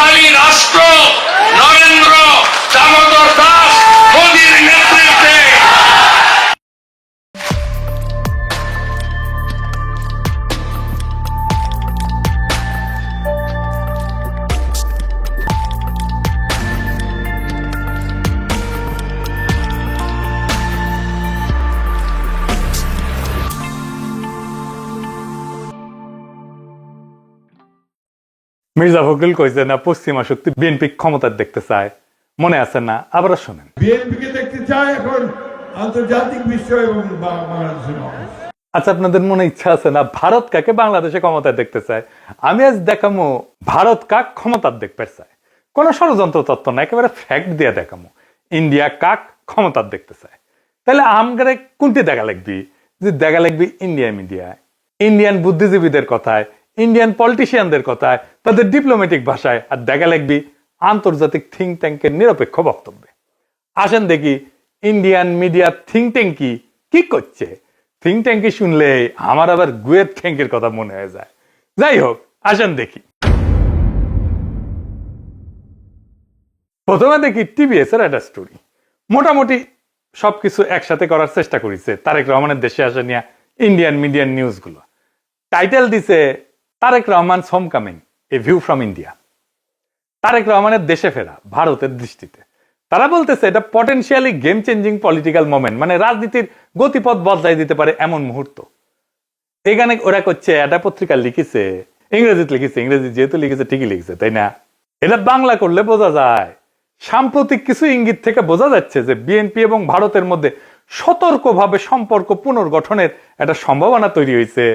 শক্তিশালী রাষ্ট্র নরেন্দ্র দামোদর দাস মোদীর নেতৃত্বে। মির্জা ফখরুল কইছে না পশ্চিমা শক্তি বিএনপি ক্ষমতার দেখতে চায়, মনে আছে না? আবার শোনেন, বিএনপিকে দেখতে চায় এখন আন্তর্জাতিক বিশ্ব এবং বাংলাদেশের মানুষ। আচ্ছা, আপনাদের মনে ইচ্ছা আছে না ভারত কাকে বাংলাদেশে ক্ষমতায় দেখতে চায়? আমি আজ দেখামো ভারত কাক ক্ষমতার দেখতে চায়। কোন ষড়যন্ত্র তত্ত্ব না, একেবারে ফ্যাক্ট দিয়ে দেখামো ইন্ডিয়া কাক ক্ষমতার দেখতে চায়। তাহলে আমগারে কোনটি দেখা লাগবি? যে দেখা লাগবি ইন্ডিয়া মিডিয়ায়, ইন্ডিয়ান বুদ্ধিজীবীদের কথায়, ইন্ডিয়ান পলিটিশিয়ানদের কথায়, তাদের ডিপ্লোম্যাটিক ভাষায়, আর দেখা লাগবি আন্তর্জাতিক থিঙ্ক ট্যাঙ্কের নিরপেক্ষ বক্তব্যে। আসেন দেখি ইন্ডিয়ান মিডিয়া থিঙ্ক ট্যাঙ্ক কি করছে। থিঙ্ক ট্যাঙ্কি শুনলে আমার আবার গুয়ের ট্যাঙ্কের কথা মনে হয়ে যায়। যাই হোক, আসেন দেখি। প্রথমে দেখি টিভিএস এর একটা স্টোরি। মোটামুটি সবকিছু একসাথে করার চেষ্টা করেছে তারেক রহমানের দেশে আসা নিয়ে ইন্ডিয়ান মিডিয়ান নিউজ গুলো। টাইটেল দিছে Tarique Rahman homecoming, a view from India. Tarique রহমানের দেশে ফেরা ভারতের দৃষ্টিতে। তারা বলতেছে এটা potentially game changing political moment, মানে রাজনীতির গতিপথ বদলাই দিতে পারে এমন মুহূর্ত। এখানে ওরা করছে, এটা পত্রিকা লিখেছে, ইংরেজিতে লিখেছে, ইংরেজি যেহেতু লিখেছে ঠিকই লিখেছে, তাই না? এটা বাংলা করলে বোঝা যায়। সাম্প্রতিক কিছু ইঙ্গিত থেকে বোঝা যাচ্ছে যে বিএনপি এবং ভারতের মধ্যে সতর্কভাবে সম্পর্ক পুনর্গঠনের একটা সম্ভাবনা তৈরি হয়েছে,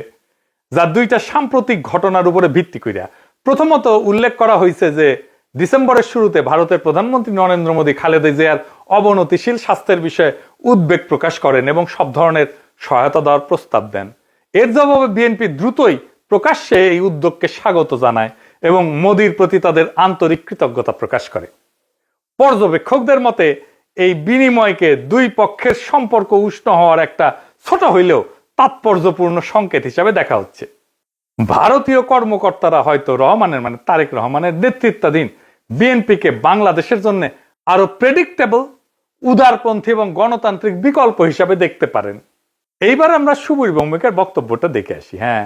যা দুইটা সাম্প্রতিক ঘটনার উপরে ভিত্তি করিয়া। প্রথমত উল্লেখ করা হয়েছে যে ডিসেম্বরের শুরুতে ভারতের প্রধানমন্ত্রী নরেন্দ্র মোদী খালেদা জিয়ার অবনতিশীল স্বাস্থ্যের বিষয়ে উদ্বেগ প্রকাশ করেন এবং সব ধরনের সহায়তা দেওয়ার প্রস্তাব দেন। এর জবাবে বিএনপি দ্রুতই প্রকাশ্যে এই উদ্যোগকে স্বাগত জানায় এবং মোদীর প্রতি তাদের আন্তরিক কৃতজ্ঞতা প্রকাশ করে। পর্যবেক্ষকদের মতে এই বিনিময়কে দুই পক্ষের সম্পর্ক উষ্ণ হওয়ার একটা ছোট হইলেও তাৎপর্যপূর্ণ সংকেত হিসাবে দেখা হচ্ছে। ভারতীয় কর্মকর্তারা হয়তো রহমানের, মানে তারেক রহমানের নেতৃত্বাধীন বিএনপিকে বাংলাদেশের জন্য আরো প্রেডিক্টেবল, উদারপন্থী এবং গণতান্ত্রিক বিকল্প হিসাবে দেখতে পারেন। এইবার আমরা সুবীর ভৌমিকের বক্তব্যটা দেখে আসি। হ্যাঁ,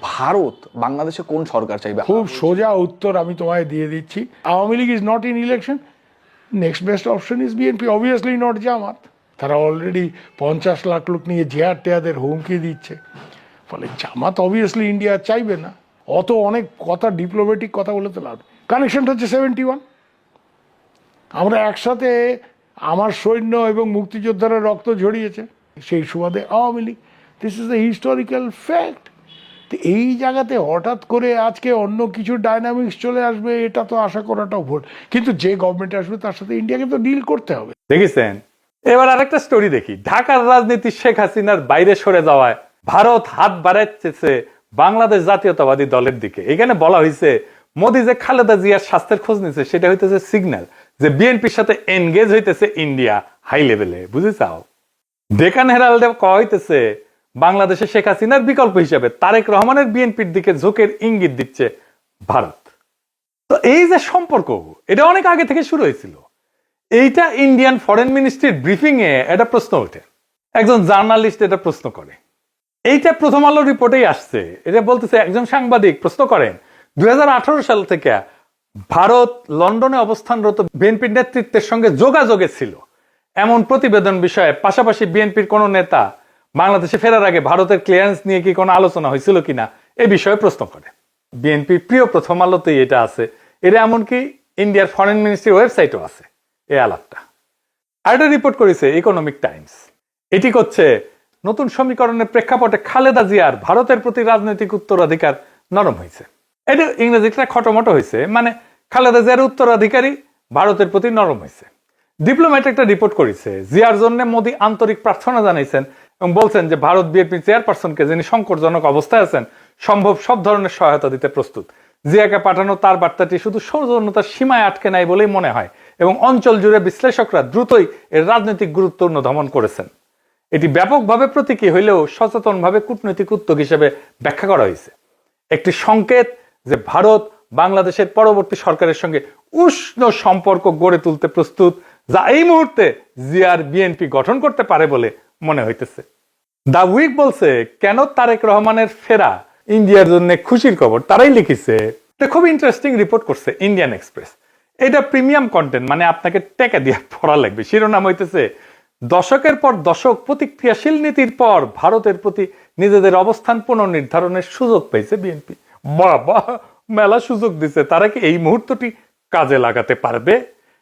ভারত বাংলাদেশে কোন সরকার চাইবে? খুব সোজা উত্তর আমি তোমায় দিয়ে দিচ্ছি। Awami League is not in election, next best option is BNP, obviously not Jamaat. তারা অলরেডি 50 লাখ লোক নিয়ে জেহার টেয়াদের হুমকি দিচ্ছে। ফলে জামাত অবভিয়াসলি ইন্ডিয়া চাইবে না। অত অনেক কথা, ডিপ্লোম্যাটিক কথা বলে তো লাভ। কানেকশনটা হচ্ছে 71। আমরা একসাথে, আমার সৈন্য এবং মুক্তিযোদ্ধারা রক্ত ঝরিয়েছে, সেই সুবাদে Awami League. This is the historical fact. তো এই জায়গাতে হঠাৎ করে আজকে অন্য কিছু ডাইনামিক্স চলে আসবে, এটা তো আশা করাটাও ভুল। কিন্তু যে গভর্নমেন্ট আসবে তার সাথে ইন্ডিয়াকে তো ডিল করতে হবে। দেখেছেন? এবার আরেকটা স্টোরি দেখি। ঢাকার রাজনীতি শেখ হাসিনার বাইরে সরে যাওয়ায় ভারত হাত বাড়াচ্ছে বাংলাদেশ জাতীয়তাবাদী দলের দিকে। এখানে বলা হয়েছে মোদী যে খালেদা জিয়ার স্বাস্থ্যের খোঁজ নিচ্ছে, সেটা হইতেছে সিগন্যাল যে বিএনপির সাথে এনগেজ হইতেছে ইন্ডিয়া হাই লেভেলে। বুঝে চাও? ডেকান হেরাল্ডে কয়া হইতেছে বাংলাদেশে শেখ হাসিনার বিকল্প হিসেবে তারেক রহমানের বিএনপির দিকে ঝোঁকের ইঙ্গিত দিচ্ছে ভারত। তো এই যে সম্পর্ক, এটা অনেক আগে থেকে শুরু হয়েছিল। এইটা ইন্ডিয়ান ফরেন মিনিস্ট্রির ব্রিফিং এ একটা প্রশ্ন ওঠে, একজন জার্নালিস্ট এটা প্রশ্ন করে। এইটা প্রথম আলো রিপোর্টেই আসছে। এটা বলতেছে, একজন সাংবাদিক প্রশ্ন করেন 2018 সাল থেকে ভারত লন্ডনে অবস্থানরত বিএনপির নেতৃত্বের সঙ্গে যোগাযোগে ছিল এমন প্রতিবেদন বিষয়ে, পাশাপাশি বিএনপির কোন নেতা বাংলাদেশে ফেরার আগে ভারতের ক্লিয়ারেন্স নিয়ে কি কোনো আলোচনা হয়েছিল কিনা এ বিষয়ে প্রশ্ন করে। বিএনপির প্রিয় প্রথম আলোতেই এটা আছে। এটা এমনকি ইন্ডিয়ার ফরেন মিনিস্ট্রির ওয়েবসাইটও আছে এই আলাপটা। আর এটা রিপোর্ট করেছে ইকোনমিক টাইমস। এটি করছে নতুন সমীকরণের প্রেক্ষাপটে খালেদা জিয়ার ভারতের প্রতি রাজনৈতিক উত্তরাধিকার নরম হয়েছে। এটা ইংরেজিটা খটোমটো হয়েছে, মানে খালেদা জিয়ার উত্তরাধিকারী ভারতের প্রতি নরম হয়েছে। ডিপ্লোম্যাট একটা রিপোর্ট করেছে, জিয়ার জন্য মোদী আন্তরিক প্রার্থনা জানাইছেন এবং বলছেন যে ভারত বিএনপি চেয়ারপারসনকে, যিনি সংকটজনক অবস্থায় আছেন, সম্ভব সব ধরনের সহায়তা দিতে প্রস্তুত। জিয়াকে পাঠানো তার বার্তাটি শুধু সৌজন্যতার সীমায় আটকে নাই বলেই মনে হয় এবং অঞ্চল জুড়ে বিশ্লেষকরা দ্রুতই এর রাজনৈতিক গুরুত্ব অনুধাবন করেছেন। এটি ব্যাপকভাবে প্রতীকী হইলেও সচেতনভাবে কূটনৈতিক উদ্যোগ হিসেবে ব্যাখ্যা করা হয়েছে। একটি সংকেত যে ভারত বাংলাদেশের পরবর্তী সরকারের সঙ্গে উষ্ণ সম্পর্ক গড়ে তুলতে প্রস্তুত, যা এই মুহূর্তে জিয়ার বিএনপি গঠন করতে পারে বলে মনে হইতেছে। দা উইক বলছে, কেন তারেক রহমানের ফেরা ইন্ডিয়ার জন্য খুশির খবর, তারাই লিখেছে। এটা খুব ইন্টারেস্টিং রিপোর্ট করছে ইন্ডিয়ান এক্সপ্রেস। এটা প্রিমিয়াম কন্টেন্ট, মানে আপনাকে টাকা দিয়ে পড়া লাগবে। শিরোনাম হইতেছে, দশকের পর দশক প্রতিক্রিয়াশীল নীতির পর ভারতের প্রতি নিজেদের অবস্থান পুনর্নির্ধারণের সুযোগ পেয়েছে বিএনপি। বাবা, মেলা সুযোগ দিছে, তারা কি এই মুহূর্তটি কাজে লাগাতে পারবে?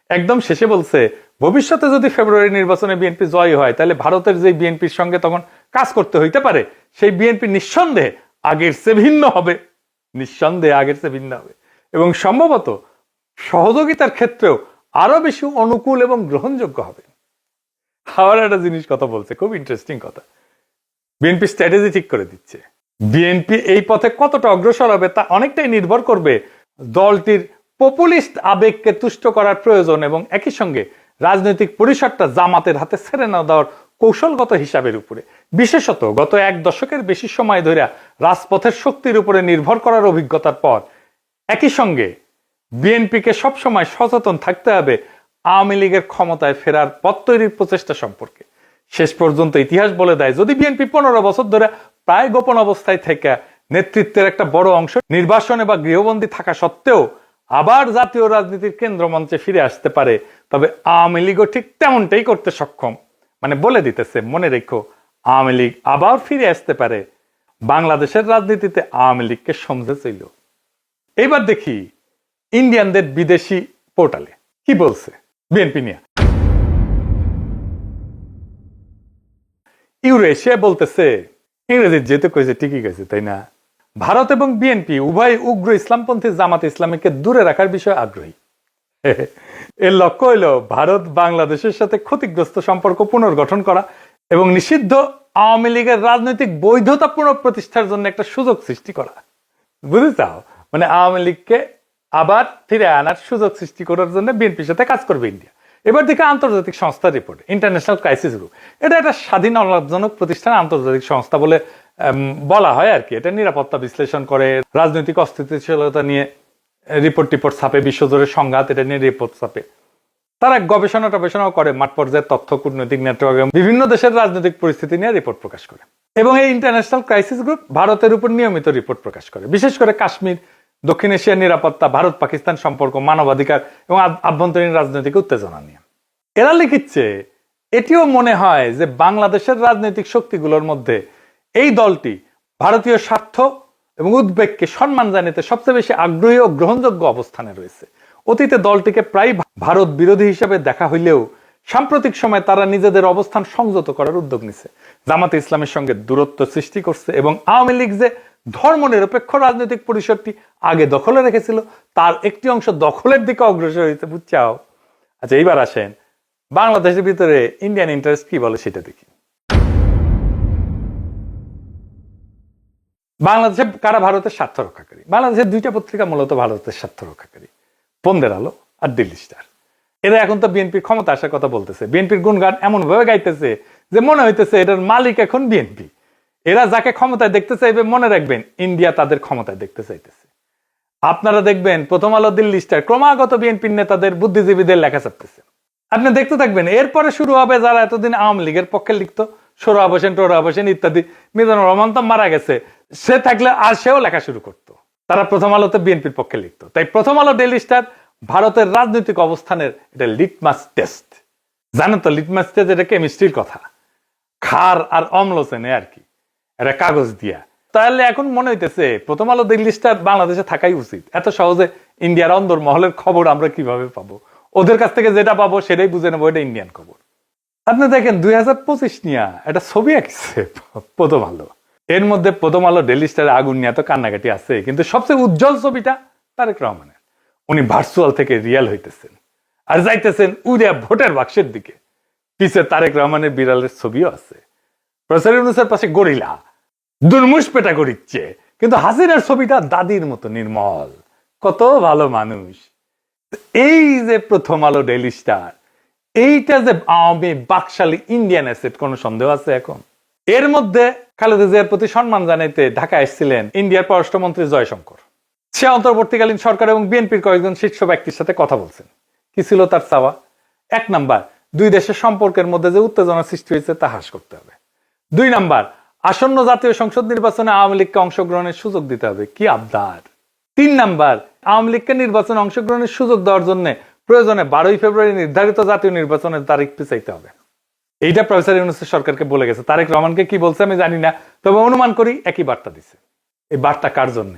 একদম শেষে বলছে, ভবিষ্যতে যদি ফেব্রুয়ারি নির্বাচনে বিএনপি জয় হয়, তাহলে ভারতের যে বিএনপির সঙ্গে তখন কাজ করতে হইতে পারে, সেই বিএনপি নিঃসন্দেহে আগের চেয়ে ভিন্ন হবে, নিঃসন্দেহে আগের চেয়ে ভিন্ন হবে, এবং সম্ভবত সহযোগিতার ক্ষেত্রেও আরো বেশি অনুকূল এবং গ্রহণযোগ্য হবে। আবার একটা জিনিস কথা বলছে, খুব ইন্টারেস্টিং কথা। বিএনপি স্ট্র্যাটেজি ঠিক করে দিচ্ছে। বিএনপি এই পথে কতটা অগ্রসর হবে তা অনেকটাই নির্ভর করবে দলটির পপুলিস্ট আবেগকে তুষ্ট করার প্রয়োজন এবং একই সঙ্গে রাজনৈতিক পরিসরটা জামাতের হাতে ছেড়ে না দেওয়ার কৌশলগত হিসাবের উপরে। বিশেষত গত এক দশকের বেশি সময় ধরে রাজপথের শক্তির উপরে নির্ভর করার অভিজ্ঞতার পর একই সঙ্গে বিএনপিকে সবসময় সচেতন থাকতে হবে আওয়ামী লীগের ক্ষমতায় ফেরার পথ তৈরির প্রচেষ্টা সম্পর্কে। শেষ পর্যন্ত ইতিহাস বলে দেয়, যদি বিএনপি 15 বছর ধরে প্রায় গোপন অবস্থায় থেকে নেতৃত্বের একটা বড় অংশ নির্বাসনে বা গৃহবন্দী থাকা সত্ত্বেও আবার জাতীয় রাজনীতির কেন্দ্রমঞ্চে ফিরে আসতে পারে, তবে আওয়ামী লীগও ঠিক তেমনটাই করতে সক্ষম। মানে বলে দিতেছে, মনে রেখো, আওয়ামী লীগ আবার ফিরে আসতে পারে। বাংলাদেশের রাজনীতিতে আওয়ামী লীগকে সমঝে ছিল। এবার দেখি ইন্ডিয়ানদের বিদেশি পোর্টালে কি বলছে বিএনপি নিয়ে। ইউরেশিয়া বলতেছে, ইংরেজি যেহেতু কয়েছে ঠিকই গেছে, তাই না? ভারত এবং বিএনপি উভয় উগ্র ইসলামপন্থী জামাত ইসলামীকে দূরে রাখার বিষয়ে আগ্রহী। এর লক্ষ্য হইল ভারত বাংলাদেশের সাথে ক্ষতিগ্রস্ত সম্পর্ক পুনর্গঠন করা এবং নিষিদ্ধ আওয়ামী লীগের রাজনৈতিক বৈধতা পুনঃপ্রতিষ্ঠার জন্য একটা সুযোগ সৃষ্টি করা। বুঝতে চাও? মানে আওয়ামী লীগকে আবার ফিরে আনার সুযোগ সৃষ্টি করার জন্য বিএনপির সাথে কাজ করবে ইন্ডিয়া। এবার দেখে আন্তর্জাতিক সংস্থার রিপোর্ট, ইন্টারন্যাশনাল ক্রাইসিস গ্রুপ, এটা একটা স্বাধীন অলাভজনক প্রতিষ্ঠান, আন্তর্জাতিক সংস্থা বলে বলা হয় আর কি। এটা নিরাপত্তা বিশ্লেষণ করে, রাজনৈতিক অস্থিতিশীলতা নিয়ে রিপোর্ট ছাপে, বিশ্বজুড়ে সংঘাত এটা নিয়ে রিপোর্ট ছাপে। তারা গবেষণাও করে, মাঠ পর্যায়ের তথ্য, কূটনৈতিক নেটওয়ার্ক এবং বিভিন্ন দেশের রাজনৈতিক পরিস্থিতি নিয়ে রিপোর্ট প্রকাশ করে। এবং এই ইন্টারন্যাশনাল ক্রাইসিস গ্রুপ ভারতের উপর নিয়মিত রিপোর্ট প্রকাশ করে, বিশেষ করে কাশ্মীর, দক্ষিণ এশিয়ার নিরাপত্তা, ভারত পাকিস্তান সম্পর্ক, মানবাধিকার এবং আভ্যন্তরীণ রাজনৈতিক উত্তেজনা নিয়ে। এরা লিখিচ্ছে, এটিও মনে হয় যে বাংলাদেশের রাজনৈতিক শক্তিগুলোর মধ্যে এই দলটি ভারতীয় স্বার্থ এবং উদ্বেগকে সম্মান জানাতে সবচেয়ে বেশি আগ্রহী ও গ্রহণযোগ্য অবস্থানে রয়েছে। অতীতে দলটিকে প্রায় ভারত বিরোধী হিসেবে দেখা হইলেও সাম্প্রতিক সময় তারা নিজেদের অবস্থান সংযত করার উদ্যোগ নিছে, জামাতে ইসলামের সঙ্গে দূরত্ব সৃষ্টি করছে এবং আওয়ামী লীগ যে ধর্মনিরপেক্ষ রাজনৈতিক পরিসরটি আগে দখলে রেখেছিল তার একটি অংশ দখলের দিকে অগ্রসর হয়েছে। বুঝছাও? আচ্ছা, এইবার আসেন বাংলাদেশের ভিতরে ইন্ডিয়ান ইন্টারেস্ট কি বলে সেটা দেখি। বাংলাদেশে কারা ভারতের স্বার্থ রক্ষাকারী? বাংলাদেশের দুইটা পত্রিকা মূলত ভারতের স্বার্থ রক্ষাকারী, বন্দের আলো আর দিল্লি স্টার। এরা এখন তো বিএনপির ক্ষমতা আসার কথা বলতেছে, বিএনপির গুণগান এমন ভাবে গাইতেছে যে মনে হইতেছে এটার মালিক এখন বিএনপি। এরা যাকে ক্ষমতায় দেখতে চাইবে, মনে রাখবেন ইন্ডিয়া তাদের ক্ষমতায় দেখতে চাইতেছে। আপনারা দেখবেন প্রথম আলো, দিল্লি স্টার ক্রমাগত বিএনপির নেতাদের, বুদ্ধিজীবীদের লেখা ছাপতেছে। আপনি দেখতে থাকবেন, এরপরে শুরু হবে যারা এতদিন আওয়ামী লীগের পক্ষে লিখতো, সোহরাব হোসেন, টোহরাব হোসেন ইত্যাদি। মিজানুর রহমান তো মারা গেছে, সে থাকলে আর সেও লেখা শুরু করতো। তারা প্রথম আলোতে বিএনপির পক্ষে লিখতো। তাই প্রথম আলো, ডেইলি স্টার ভারতের রাজনৈতিক অবস্থানের এটা লিটমাস টেস্ট। জানেন তো লিটমাস টেস্ট এটা কেমিস্ট্রির কথা, ক্ষার আর অম্ল চেনে আর কি, এটা কাগজ দিয়া। তাহলে এখন মনে হইতেছে প্রথম আলো, দিল্লি স্টার বাংলাদেশে থাকাই উচিত। এত সহজে ইন্ডিয়ার অন্দর মহলের খবর আমরা কিভাবে পাবো? ওদের কাছ থেকে যেটা পাবো সেটাই বুঝে নেবো এটা ইন্ডিয়ান খবর। আপনি দেখেন 2025 নিয়ে একটা ছবি আঁকছে প্রথম আলো, এর মধ্যে প্রথম আলো, ডেইলি স্টারের আগুন নিয়ে তো কান্নাকাটি আছে, কিন্তু সবচেয়ে উজ্জ্বল ছবিটা তারেক রহমানের। উনি ভার্চুয়াল থেকে রিয়েল হইতেছেন আর যাইতেছেন উড়িয়া ভোটের বাক্সের দিকে। পিছে তারেক রহমানের বিড়ালের ছবিও আছে। প্রফেসর ইউনূসের পাশে গরিলা দুর্মুষ পেটা করিচ্ছে, কিন্তু হাসিনার ছবিটা দাদির মতো নির্মল, কত ভালো মানুষ। এই যে প্রথম আলো, ডেইলি স্টার, এইটা যে আওয়ামী বাকশালী ইন্ডিয়ান অ্যাসেট, কোনো সন্দেহ আছে এখন? এর মধ্যে খালেদা জিয়ার প্রতি সম্মান জানাইতে ঢাকা এসেছিলেন ইন্ডিয়ার পররাষ্ট্রমন্ত্রী জয়শঙ্কর। সে অন্তর্বর্তীকালীন সরকার এবং বিএনপির কয়েকজন শীর্ষ ব্যক্তির সাথে কথা বলছেন। কি ছিল তার চাওয়া? 1 নাম্বার, দুই দেশের সম্পর্কের মধ্যে যে উত্তেজনা সৃষ্টি হয়েছে তা হ্রাস করতে হবে। 2 নাম্বার, আসন্ন জাতীয় সংসদ নির্বাচনে আওয়ামী লীগকে অংশগ্রহণের সুযোগ দিতে হবে। কি আবদার! 3 নাম্বার, আওয়ামী লীগকে নির্বাচনে অংশগ্রহণের সুযোগ দেওয়ার জন্য প্রয়োজনে 12ই ফেব্রুয়ারি নির্ধারিত জাতীয় নির্বাচনের তারিখ পিছাইতে হবে। এইটা প্রফেসর ইউনূস সরকারকে বলে গেছে। তারেক রহমানকে কি বলছে আমি জানি না, তবে অনুমান করি একই বার্তা দিছে। এই বার্তা কার জন্য?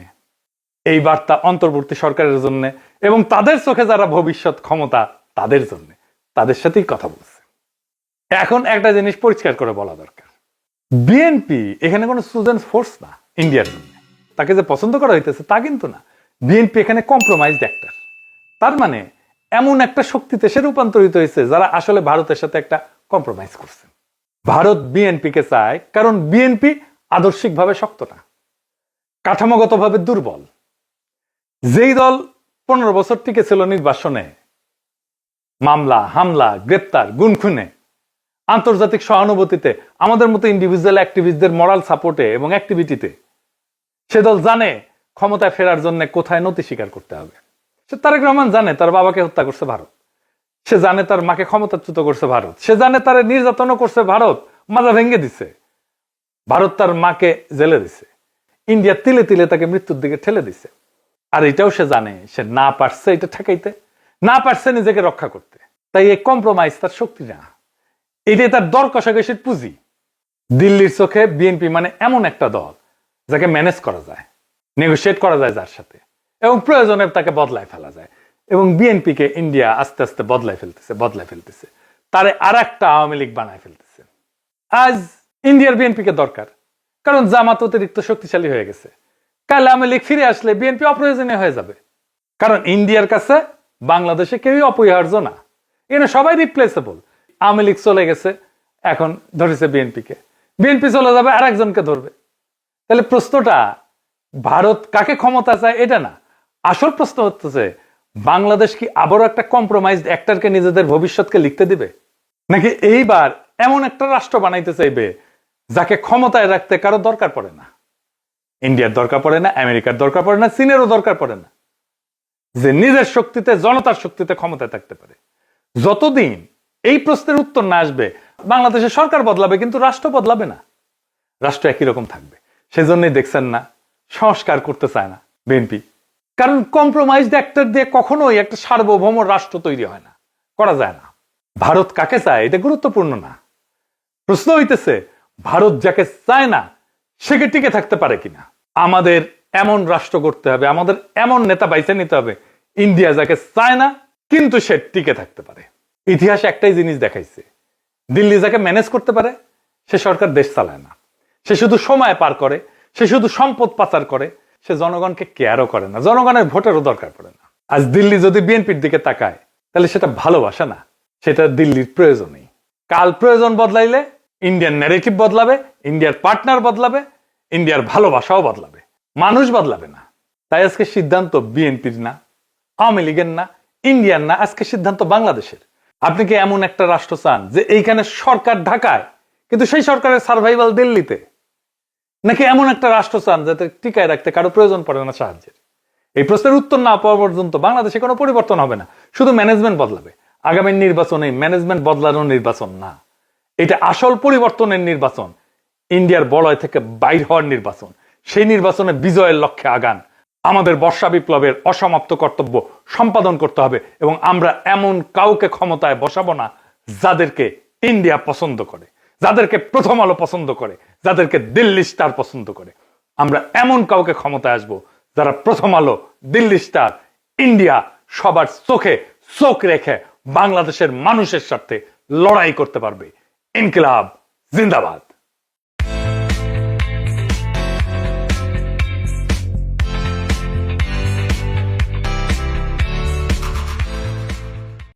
এই বার্তা অন্তর্বর্তী সরকারের জন্য এবং তাদের চোখে যারা ভবিষ্যৎ ক্ষমতা তাদের জন্য, তাদের সাথেই কথা বলছে। এখন একটা জিনিস পরিষ্কার করে বলা দরকার, বিএনপি এখানে কোনো স্টুডেন্ট ফোর্স না ইন্ডিয়ার জন্য। তাকে যে পছন্দ করা হইতেছে তা কিন্তু না। বিএনপি এখানে কম্প্রোমাইজড অ্যাক্টর। তার মানে এমন একটা শক্তিতে সে রূপান্তরিত হয়েছে যারা আসলে ভারতের সাথে একটা কম্প্রোমাইজ করছে। ভারত বিএনপিকে চায় কারণ বিএনপি আদর্শিকভাবে শক্ত না, কাঠামোগতভাবে দুর্বল। যেই দল 15 বছর টিকে ছিল নির্বাসনে, মামলা, হামলা, গ্রেপ্তার, গুনখুনে, আন্তর্জাতিক সহানুভূতিতে, আমাদের মতো ইন্ডিভিজুয়াল অ্যাক্টিভিস্টদের মরাল সাপোর্টে এবং অ্যাক্টিভিটিতে, সে দল জানে ক্ষমতায় ফেরার জন্য কোথায় নতি স্বীকার করতে হবে। সে তারেক রহমান জানে তার বাবাকে হত্যা করছে ভারত, সে জানে তার মাকে ক্ষমতাচ্যুত করছে ভারত, সে জানে তার নির্যাতনও করছে ভারত, মাজা ভেঙে দিছে ভারত, তার মাকে জেলে দিছে, ইন্ডিয়া তিলে তিলে তাকে মৃত্যুর দিকে ঠেলে দিছে। আর এটাও সে জানে সে না পারছে এটা ঠেকাইতে, না পারছে নিজেকে রক্ষা করতে। তাই এই কম্প্রোমাইজ তার শক্তি না, এটাই তার দর কষাকষির পুঁজি। দিল্লির চোখে বিএনপি মানে এমন একটা দল যাকে ম্যানেজ করা যায়, নেগোশিয়েট করা যায় যার সাথে, এবং প্রয়োজনে তাকে বদলায় ফেলা যায়। এবং বিএনপিকে ইন্ডিয়া আস্তে আস্তে বদলায় ফেলতেছে, তারে আর একটা আওয়ামী লীগ বানায় ফেলতেছে। আজ ইন্ডিয়ার বিএনপিকে দরকার, কারণ জামাত অতিরিক্ত শক্তিশালী হয়ে গেছে। কাল আওয়ামী লীগ ফিরে আসলে বিএনপি অপ্রয়োজনীয় হয়ে যাবে, কারণ ইন্ডিয়ার কাছে বাংলাদেশে কেউই অপরিহার্য না, এখানে সবাই রিপ্লেসেবল। আওয়ামী লীগ চলে গেছে, এখন ধরেছে বিএনপিকে, বিএনপি চলে যাবে আর একজনকে ধরবে। তাহলে প্রশ্নটা ভারত কাকে ক্ষমতা চায় এটা না, আসল প্রশ্ন হচ্ছে বাংলাদেশ কি আবারও একটা কম্প্রোমাইজড অ্যাক্টরকে নিজেদের ভবিষ্যৎকে লিখতে দিবে, নাকি এইবার এমন একটা রাষ্ট্র বানাইতে চাইবে যাকে ক্ষমতায় রাখতে কারো দরকার পড়ে না। ইন্ডিয়ার দরকার পড়ে না, আমেরিকার দরকার পড়ে না, চীনেরও দরকার পড়ে না, যে নিজের শক্তিতে, জনতার শক্তিতে ক্ষমতায় থাকতে পারে। যতদিন এই প্রশ্নের উত্তর না আসবে বাংলাদেশের সরকার বদলাবে কিন্তু রাষ্ট্র বদলাবে না, রাষ্ট্র একই রকম থাকবে। সেজন্যই দেখছেন না সংস্কার করতে চায় না বিএনপি, কারণ কম্প্রোমাইজড অ্যাক্টর দিয়ে কখনোই একটা সার্বভৌম রাষ্ট্র তৈরি হয় না, করা যায় না। ভারত কাকে চায় এটা গুরুত্বপূর্ণ না, প্রশ্ন হইতেছে ভারত যাকে চায় না সে কি টিকে থাকতে পারে কিনা। আমাদের এমন রাষ্ট্র করতে হবে, আমাদের এমন নেতা বাইছে নিতে হবে ইন্ডিয়া যাকে চায় না কিন্তু সে টিকে থাকতে পারে। ইতিহাস একটাই জিনিস দেখাইছে, দিল্লি যাকে ম্যানেজ করতে পারে সে সরকার দেশ চালায় না, সে শুধু সময় পার করে, সে শুধু সম্পদ পাচার করে, সে জনগণকে কেয়ারও করে না, জনগণের ভোটেরও দরকার পড়ে না। আজ দিল্লি যদি বিএনপির দিকে তাকায় তাহলে সেটা ভালোবাসা না, সেটা দিল্লির প্রয়োজনই। কাল প্রয়োজন বদলাইলে ইন্ডিয়ান ন্যারেটিভ বদলাবে, ইন্ডিয়ার পার্টনার বদলাবে, ইন্ডিয়ার ভালোবাসাও বদলাবে, মানুষ বদলাবে না। তাই আজকে সিদ্ধান্ত বিএনপির না, আওয়ামী লীগের না, ইন্ডিয়ার না, আজকে সিদ্ধান্ত বাংলাদেশের। আপনি কি এমন একটা রাষ্ট্র চান যে এইখানে সরকার ঢাকায় কিন্তু সেই সরকারের সার্ভাইভাল দিল্লিতে, নাকি এমন একটা রাষ্ট্র চান যাতে টিকায় রাখতে কারো প্রয়োজন পড়ে না সাহায্যের? এই প্রশ্নের উত্তর না পাওয়া পর্যন্ত বাংলাদেশে কোনো পরিবর্তন হবে না, শুধু ম্যানেজমেন্ট বদলাবে। আগামী নির্বাচনে ম্যানেজমেন্ট বদলানোর নির্বাচন না, এটা আসল পরিবর্তনের নির্বাচন, ইন্ডিয়ার বলয় থেকে বাইর হওয়ার নির্বাচন। সেই নির্বাচনে বিজয়ের লক্ষ্যে আগান। আমাদের বর্ষা বিপ্লবের অসমাপ্ত কর্তব্য সম্পাদন করতে হবে এবং আমরা এমন কাউকে ক্ষমতায় বসাবো না যাদেরকে ইন্ডিয়া পছন্দ করে, যাদেরকে প্রথম আলো পছন্দ করে, যাদেরকে দিল্লি স্টার পছন্দ করে। আমরা এমন কাউকে ক্ষমতায় আসবো যারা প্রথম আলো, দিল্লি স্টার, ইন্ডিয়া সবার চোখে চোখ রেখে বাংলাদেশের মানুষের সাথে লড়াই করতে পারবে। ইনকিলাব জিন্দাবাদ।